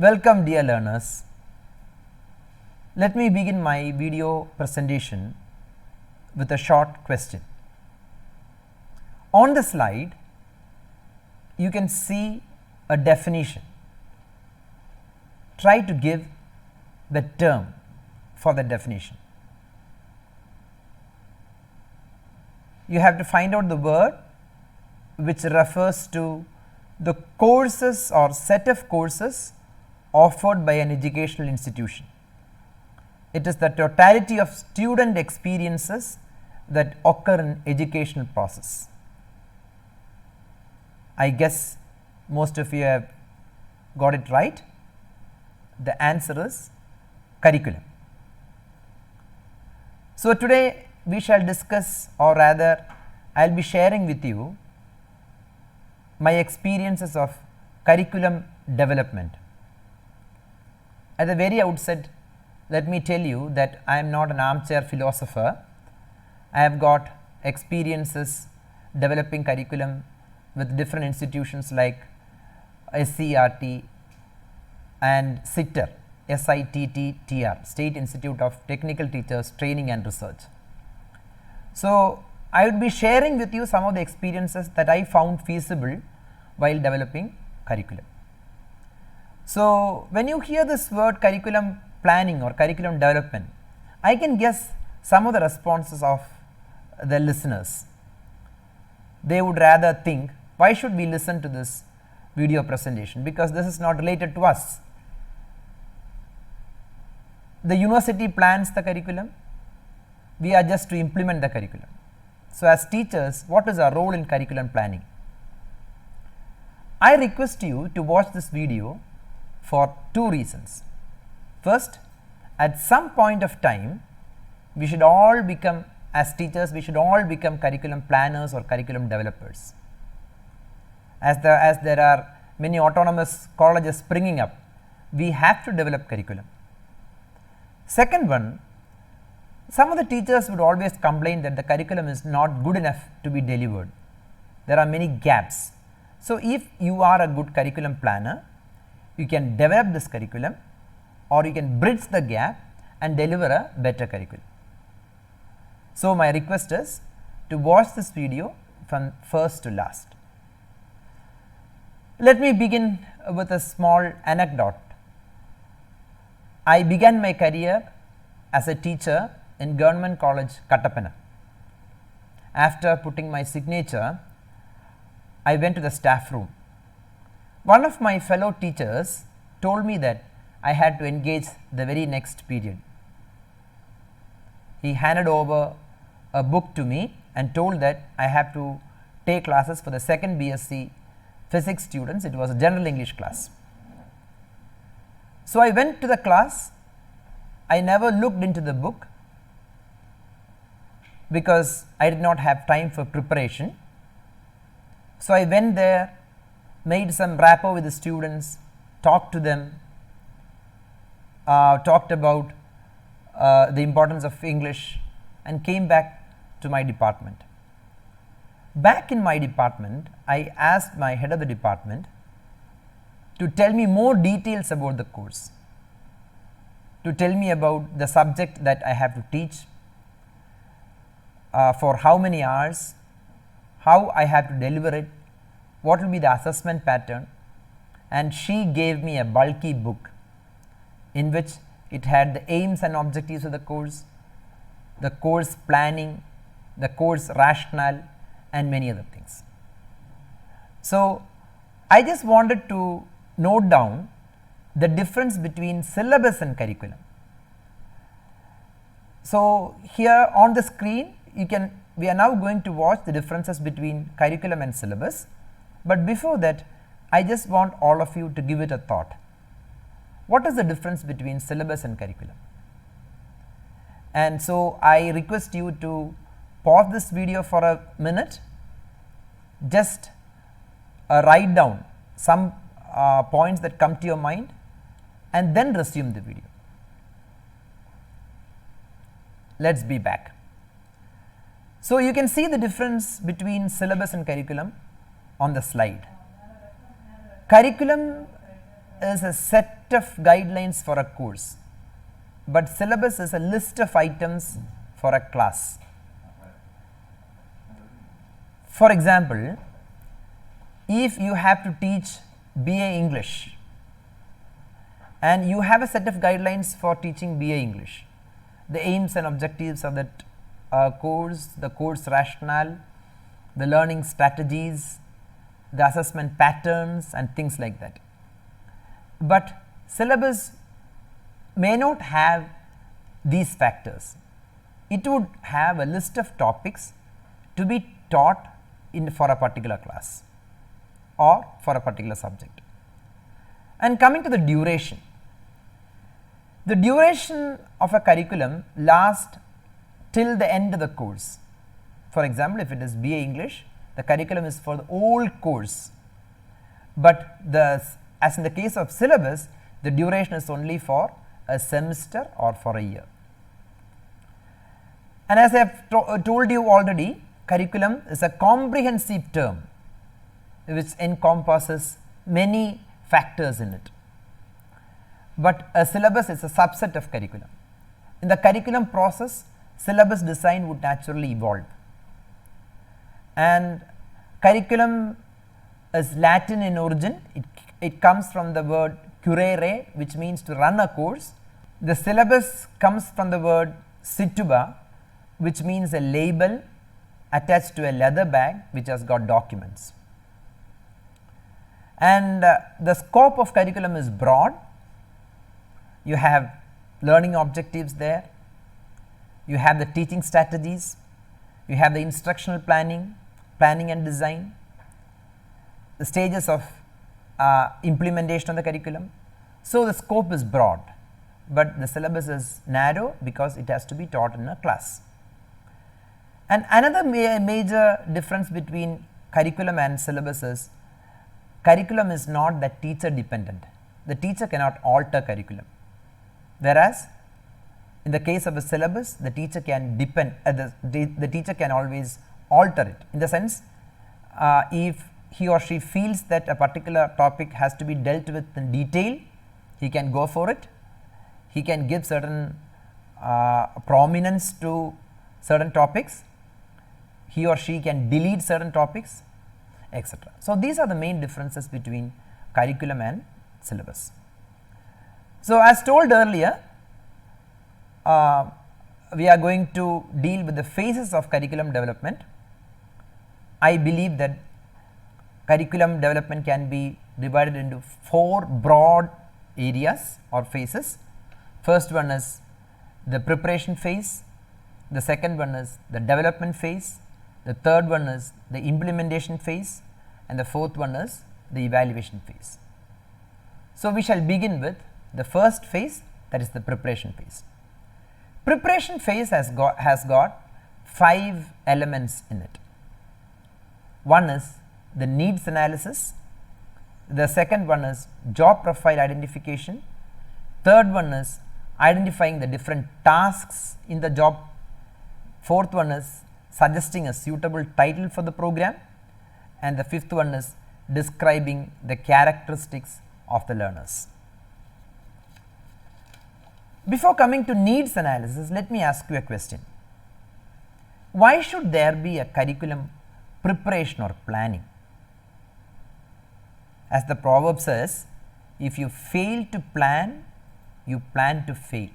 Welcome dear learners. Let me begin my video presentation with a short question. On the slide you can see a definition. Try to give the term for the definition. You have to find out the word which refers to the courses or set of courses offered by an educational institution. It is the totality of student experiences that occur in educational process. I guess most of you have got it right. The answer is curriculum. So, today we shall discuss, or rather I will be sharing with you my experiences of curriculum development. At the very outset, let me tell you that I am not an armchair philosopher. I have got experiences developing curriculum with different institutions like SCRT and SITTR, SITTTR, State Institute of Technical Teachers Training and Research. So, I would be sharing with you some of the experiences that I found feasible while developing curriculum. So, when you hear this word curriculum planning or curriculum development, I can guess some of the responses of the listeners. They would rather think, why should we listen to this video presentation, because this is not related to us. The university plans the curriculum, we are just to implement the curriculum. So, as teachers, what is our role in curriculum planning? I request you to watch this video for two reasons. First, at some point of time, we should all become, as teachers, we should all become curriculum planners or curriculum developers. As there are many autonomous colleges springing up, we have to develop curriculum. Second one, some of the teachers would always complain that the curriculum is not good enough to be delivered. There are many gaps. So, if you are a good curriculum planner, you can develop this curriculum, or you can bridge the gap and deliver a better curriculum. So, my request is to watch this video from first to last. Let me begin with a small anecdote. I began my career as a teacher in Government College, Kattappana. After putting my signature, I went to the staff room. One of my fellow teachers told me that I had to engage the very next period. He handed over a book to me and told that I have to take classes for the second BSc physics students. It was a general English class. So, I went to the class. I never looked into the book because I did not have time for preparation. So, I went there, made some rapport with the students, talked to them, talked about the importance of English, and came back to my department. Back in my department, I asked my head of the department to tell me more details about the course, to tell me about the subject that I have to teach, for how many hours, how I have to deliver it, what will be the assessment pattern, and she gave me a bulky book in which it had the aims and objectives of the course planning, the course rationale, and many other things. So, I just wanted to note down the difference between syllabus and curriculum. So, here on the screen we are now going to watch the differences between curriculum and syllabus, but before that I just want all of you to give it a thought. What is the difference between syllabus and curriculum? And so, I request you to pause this video for a minute, just write down some points that come to your mind, and then resume the video. Let us be back. So, you can see the difference between syllabus and curriculum on the slide. Curriculum is a set set of guidelines for a course, but syllabus is a list of items for a class. For example, if you have to teach BA English and you have a set of guidelines for teaching BA English, the aims and objectives of that course, the course rationale, the learning strategies, the assessment patterns and things like that. But syllabus may not have these factors. It would have a list of topics to be taught for a particular class or for a particular subject. And coming to the duration of a curriculum lasts till the end of the course. For example, if it is BA English, the curriculum is for the whole course, but as in the case of syllabus, the duration is only for a semester or for a year. And as I have told you already, curriculum is a comprehensive term which encompasses many factors in it, but a syllabus is a subset of curriculum. In the curriculum process, syllabus design would naturally evolve, and curriculum is Latin in origin. It comes from the word curere, which means to run a course. The syllabus comes from the word situba, which means a label attached to a leather bag which has got documents. And the scope of curriculum is broad. You have learning objectives there, you have the teaching strategies, you have the instructional planning and design, the stages of implementation of the curriculum. So, the scope is broad, but the syllabus is narrow because it has to be taught in a class. And another major difference between curriculum and syllabus is curriculum is not that teacher dependent. The teacher cannot alter curriculum, whereas in the case of a syllabus, the teacher can depend, the teacher can always alter it, in the sense if he or she feels that a particular topic has to be dealt with in detail, he can go for it. He can give certain prominence to certain topics, he or she can delete certain topics, etc. So, these are the main differences between curriculum and syllabus. So, as told earlier, we are going to deal with the phases of curriculum development. I believe that curriculum development can be divided into 4 broad areas or phases. First one is the preparation phase, the second one is the development phase, the third one is the implementation phase, and the fourth one is the evaluation phase. So, we shall begin with the first phase, that is the preparation phase. Preparation phase has got 5 elements in it. One is the needs analysis, the second one is job profile identification, third one is identifying the different tasks in the job, fourth one is suggesting a suitable title for the program, and the fifth one is describing the characteristics of the learners. Before coming to needs analysis, let me ask you a question. Why should there be a curriculum preparation or planning? As the proverb says, if you fail to plan, you plan to fail.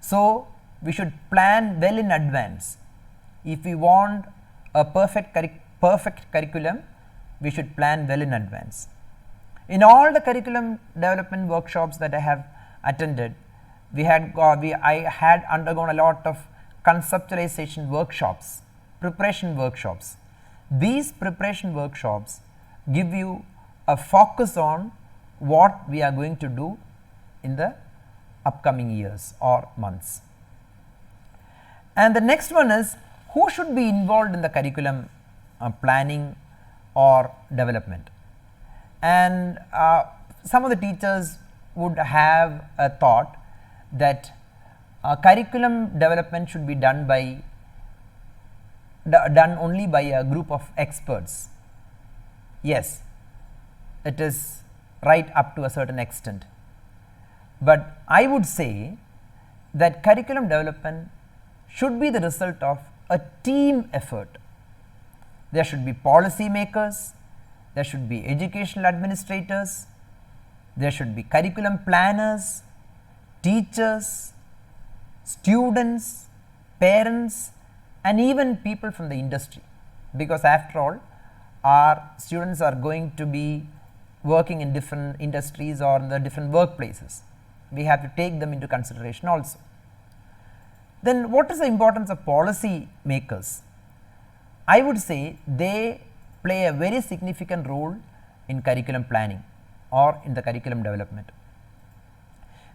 So, we should plan well in advance. If we want a perfect curriculum, we should plan well in advance. In all the curriculum development workshops that I have attended, I had undergone a lot of conceptualization workshops, preparation workshops. These preparation workshops give you a focus on what we are going to do in the upcoming years or months. And the next one is, who should be involved in the curriculum planning or development. And some of the teachers would have a thought that curriculum development should be done only by a group of experts. Yes, it is right up to a certain extent. But I would say that curriculum development should be the result of a team effort. There should be policy makers, there should be educational administrators, there should be curriculum planners, teachers, students, parents, and even people from the industry, because after all our students are going to be working in different industries or in the different workplaces. We have to take them into consideration also. Then what is the importance of policy makers? I would say they play a very significant role in curriculum planning or in the curriculum development.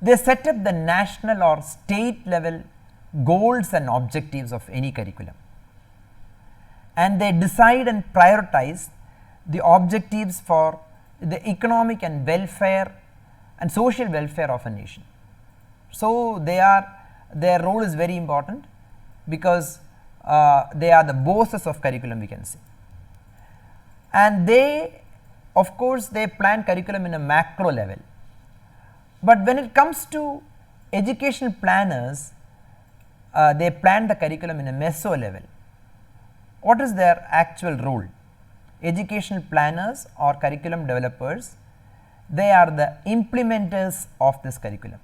They set up the national or state level goals and objectives of any curriculum, and they decide and prioritize the objectives for the economic and welfare and social welfare of a nation. So, their role is very important, because they are the bosses of curriculum, we can say, and they, of course, they plan curriculum in a macro level. But when it comes to educational planners, they plan the curriculum in a meso level. What is their actual role? Educational planners or curriculum developers, they are the implementers of this curriculum.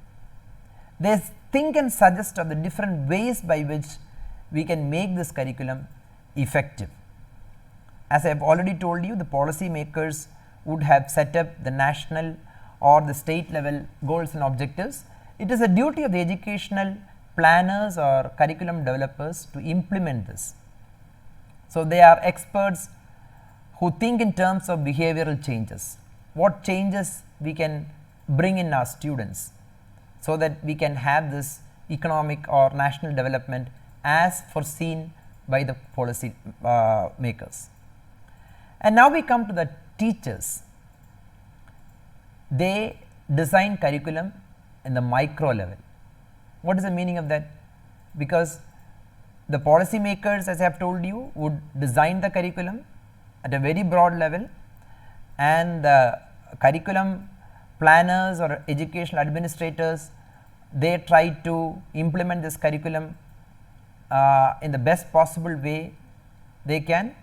They think and suggest of the different ways by which we can make this curriculum effective. As I have already told you, the policy makers would have set up the national or the state level goals and objectives. It is a duty of the educational planners or curriculum developers to implement this. So, they are experts who think in terms of behavioral changes, what changes we can bring in our students, so that we can have this economic or national development as foreseen by the policy makers. And now we come to the teachers. They design curriculum in the micro level. What is the meaning of that? Because the policy makers, as I have told you, would design the curriculum at a very broad level, and the curriculum planners or educational administrators, they try to implement this curriculum in the best possible way they can,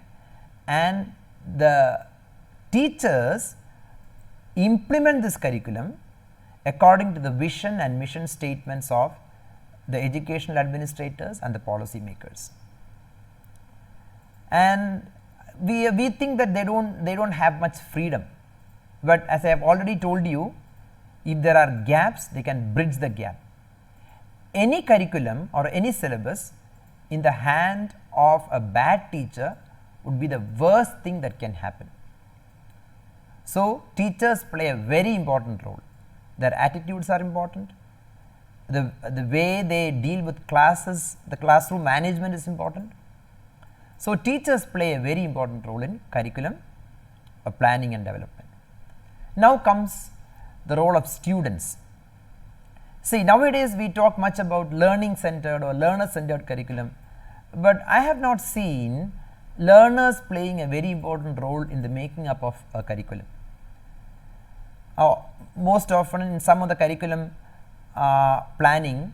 and the teachers implement this curriculum according to the vision and mission statements of the educational administrators and the policy makers. And we think that they don't have much freedom, but as I have already told you, if there are gaps, they can bridge the gap. Any curriculum or any syllabus in the hand of a bad teacher would be the worst thing that can happen. So, teachers play a very important role. Their attitudes are important, the way they deal with classes, the classroom management is important. So, teachers play a very important role in curriculum planning and development. Now comes the role of students. See, nowadays we talk much about learning centered or learner centered curriculum, but I have not seen learners playing a very important role in the making up of a curriculum. Most often in some of the curriculum planning,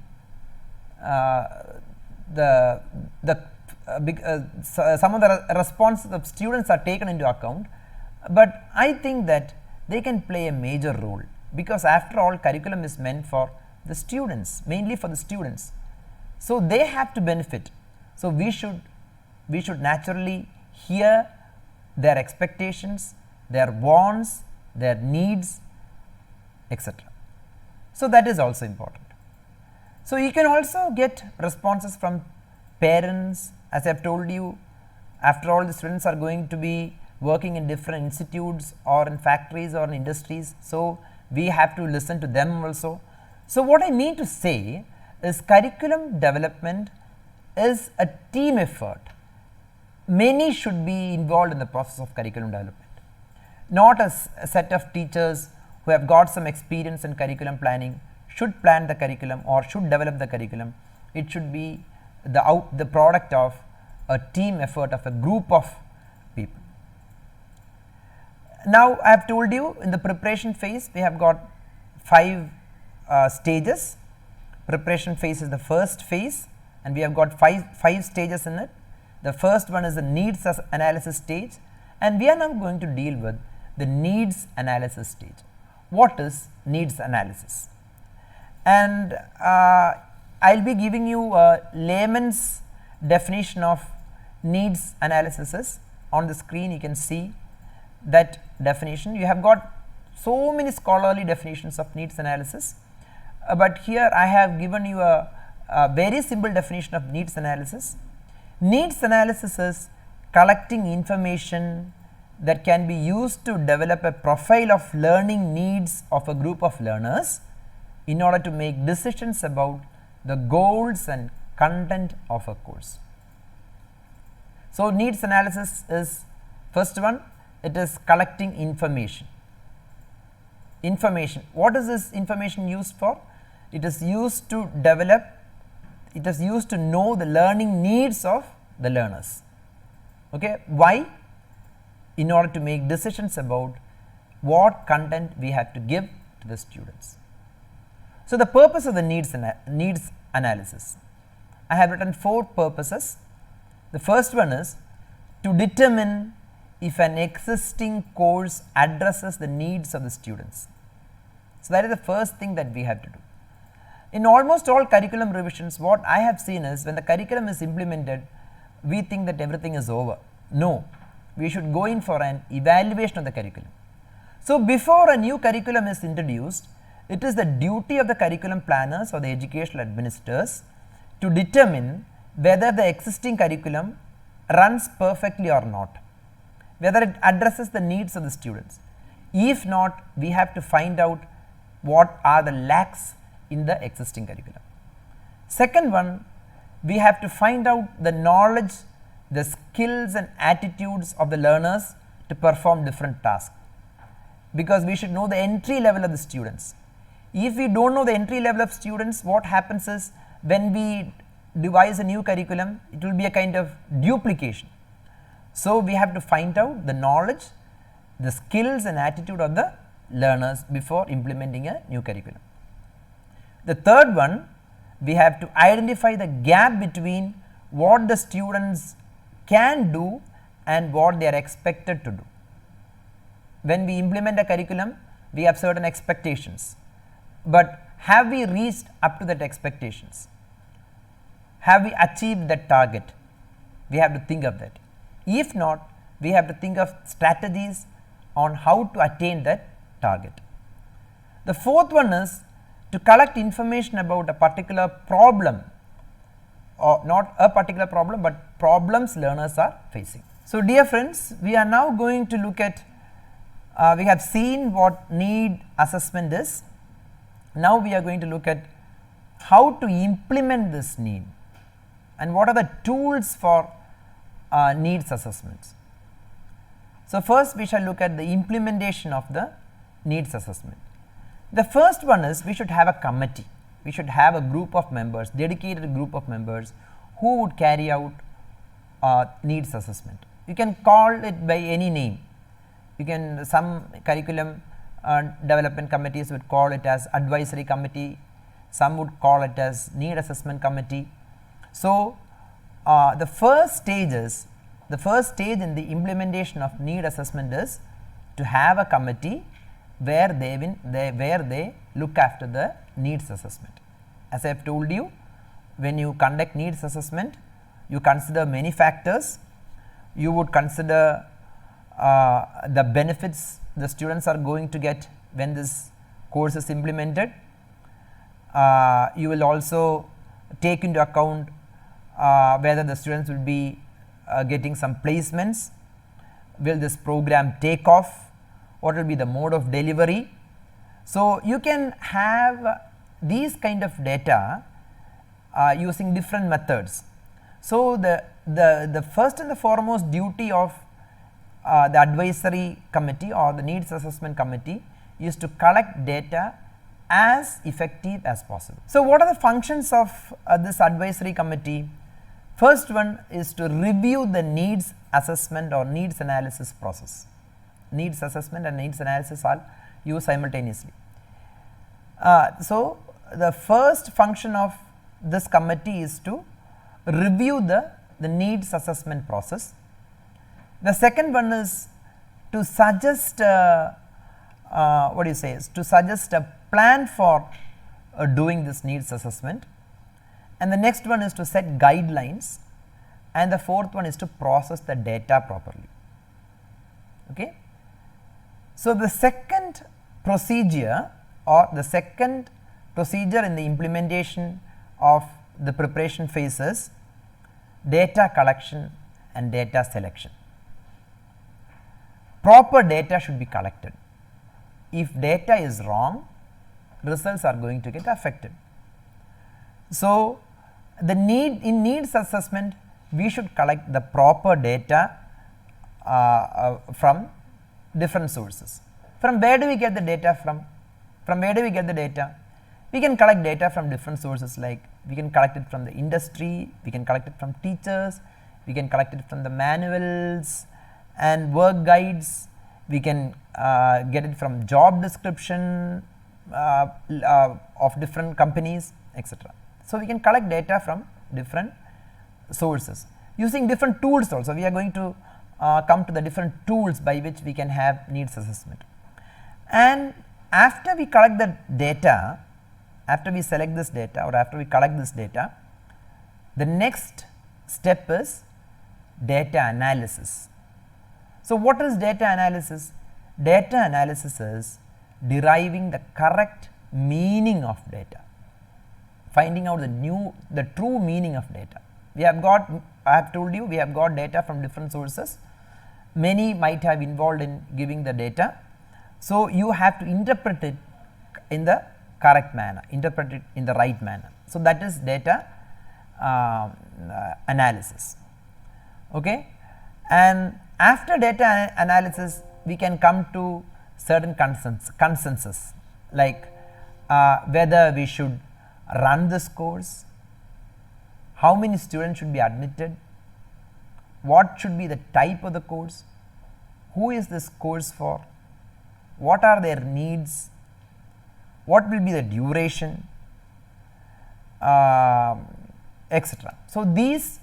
some of the responses of students are taken into account, but I think that they can play a major role, because after all curriculum is meant for the students, mainly for the students. So, they have to benefit. So, we should naturally hear their expectations, their wants, their needs, etc. So, that is also important. So, you can also get responses from parents. As I have told you, after all the students are going to be working in different institutes or in factories or in industries. So, we have to listen to them also. So, what I mean to say is curriculum development is a team effort. Many should be involved in the process of curriculum development, not a set of teachers who have got some experience in curriculum planning should plan the curriculum or should develop the curriculum. It should be the product of a team effort of a group of people. Now, I have told you in the preparation phase we have got 5 stages. Preparation phase is the first phase and we have got 5 stages in it. The first one is the needs analysis stage, and we are now going to deal with the needs analysis stage. What is needs analysis? And I will be giving you a layman's definition of needs analysis. On the screen you can see that definition. You have got so many scholarly definitions of needs analysis, but here I have given you a very simple definition of needs analysis. Needs analysis is collecting information that can be used to develop a profile of learning needs of a group of learners in order to make decisions about the goals and content of a course. So, needs analysis is first one, it is collecting information. Information, what is this information used for? It is used to develop, it is used to know the learning needs of the learners. Okay. Why? In order to make decisions about what content we have to give to the students. So, the purpose of the needs analysis, I have written 4 purposes. The first one is to determine if an existing course addresses the needs of the students. So, that is the first thing that we have to do. In almost all curriculum revisions, what I have seen is when the curriculum is implemented, we think that everything is over. No, we should go in for an evaluation of the curriculum. So, before a new curriculum is introduced, it is the duty of the curriculum planners or the educational administrators to determine whether the existing curriculum runs perfectly or not, whether it addresses the needs of the students. If not, we have to find out what are the lacks in the existing curriculum. Second one, we have to find out the knowledge, the skills and attitudes of the learners to perform different tasks, because we should know the entry level of the students. If we do not know the entry level of students, what happens is when we devise a new curriculum, it will be a kind of duplication. So, we have to find out the knowledge, the skills and attitude of the learners before implementing a new curriculum. The third one, we have to identify the gap between what the students can do and what they are expected to do. When we implement a curriculum, we have certain expectations, but have we reached up to that expectations? Have we achieved that target? We have to think of that. If not, we have to think of strategies on how to attain that target. The fourth one is to collect information about a particular problem, or not a particular problem, but problems learners are facing. So, dear friends, we are now going to look at, we have seen what need assessment is. Now, we are going to look at how to implement this need and what are the tools for needs assessments. So, first we shall look at the implementation of the needs assessment. The first one is we should have a committee, we should have a group of members, dedicated group of members who would carry out needs assessment. You can call it by any name. You can, some curriculum development committees would call it as advisory committee, some would call it as need assessment committee. So, the first stage in the implementation of need assessment is to have a committee where they look after the needs assessment. As I have told you, when you conduct needs assessment, you consider many factors. You would consider the benefits the students are going to get when this course is implemented. You will also take into account whether the students will be getting some placements, will this program take off, what will be the mode of delivery. So, you can have these kind of data using different methods. So, the first and the foremost duty of the advisory committee or the needs assessment committee is to collect data as effective as possible. So, what are the functions of this advisory committee? First one is to review the needs assessment or needs analysis process. needs assessment and needs analysis are used simultaneously. So, the first function of this committee is to review the needs assessment process. The second one is to suggest what do you say is to suggest a plan for doing this needs assessment, and the next one is to set guidelines, and the fourth one is to process the data properly. Okay. So, the second procedure or the second procedure in the implementation of the preparation phase is data collection and data selection. Proper data should be collected. If data is wrong, results are going to get affected. So, the in needs assessment, we should collect the proper data from different sources. From where do we get the data from? From where do we get the data? We can collect data from different sources, like we can collect it from the industry, we can collect it from teachers, we can collect it from the manuals and work guides, we can get it from job description of different companies, etc. So, we can collect data from different sources using different tools also. We are going to come to the different tools by which we can have needs assessment. And after we collect the data, after we select this data or after we collect this data, the next step is data analysis. So, what is data analysis? Data analysis is deriving the correct meaning of data, finding out the true meaning of data. We have got, I have told you, we have got data from different sources. Many might have involved in giving the data. So, you have to interpret it in the correct manner, interpret it in the right manner. So, that is data analysis. Okay. And after data analysis, we can come to certain consensus, like whether we should run this course, how many students should be admitted, what should be the type of the course, who is this course for, what are their needs, what will be the duration, etc. So, these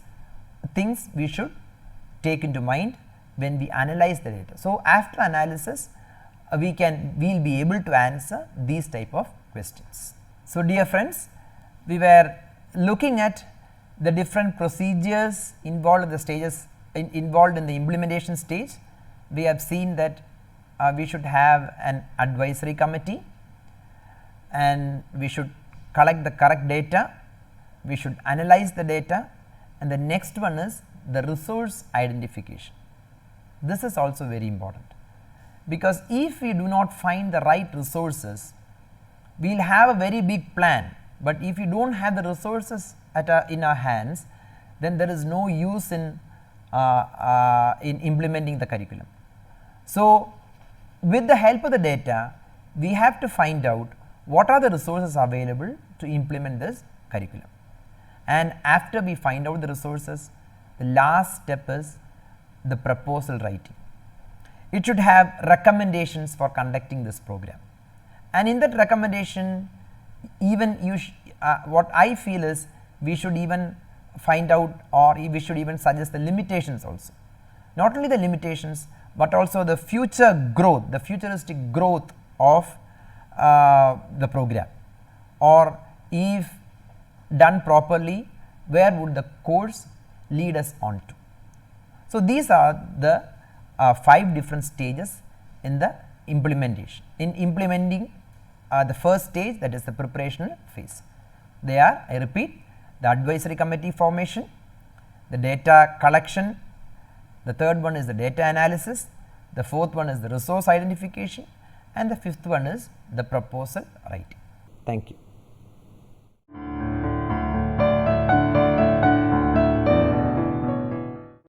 things we should take into mind when we analyze the data. So, after analysis, we will be able to answer these type of questions. So, dear friends, we were looking at the different procedures involved in the stages involved in the implementation stage. We have seen that we should have an advisory committee, and we should collect the correct data, we should analyze the data, and the next one is the resource identification. This is also very important, because if we do not find the right resources, we will have a very big plan, but if we do not have the resources in our hands, then there is no use in implementing the curriculum. So, with the help of the data, we have to find out what are the resources available to implement this curriculum. And after we find out the resources, the last step is the proposal writing. It should have recommendations for conducting this program, and in that recommendation, even what I feel is we should even find out, or we should even suggest the limitations also. Not only the limitations, but also the future growth, the futuristic growth of the program, or if done properly, where would the course lead us on to. So, these are the 5 different stages in the implementation. In implementing the first stage, that is the preparation phase. They are, I repeat, the advisory committee formation, the data collection, the third one is the data analysis, the fourth one is the resource identification, and the fifth one is the proposal writing. Thank you.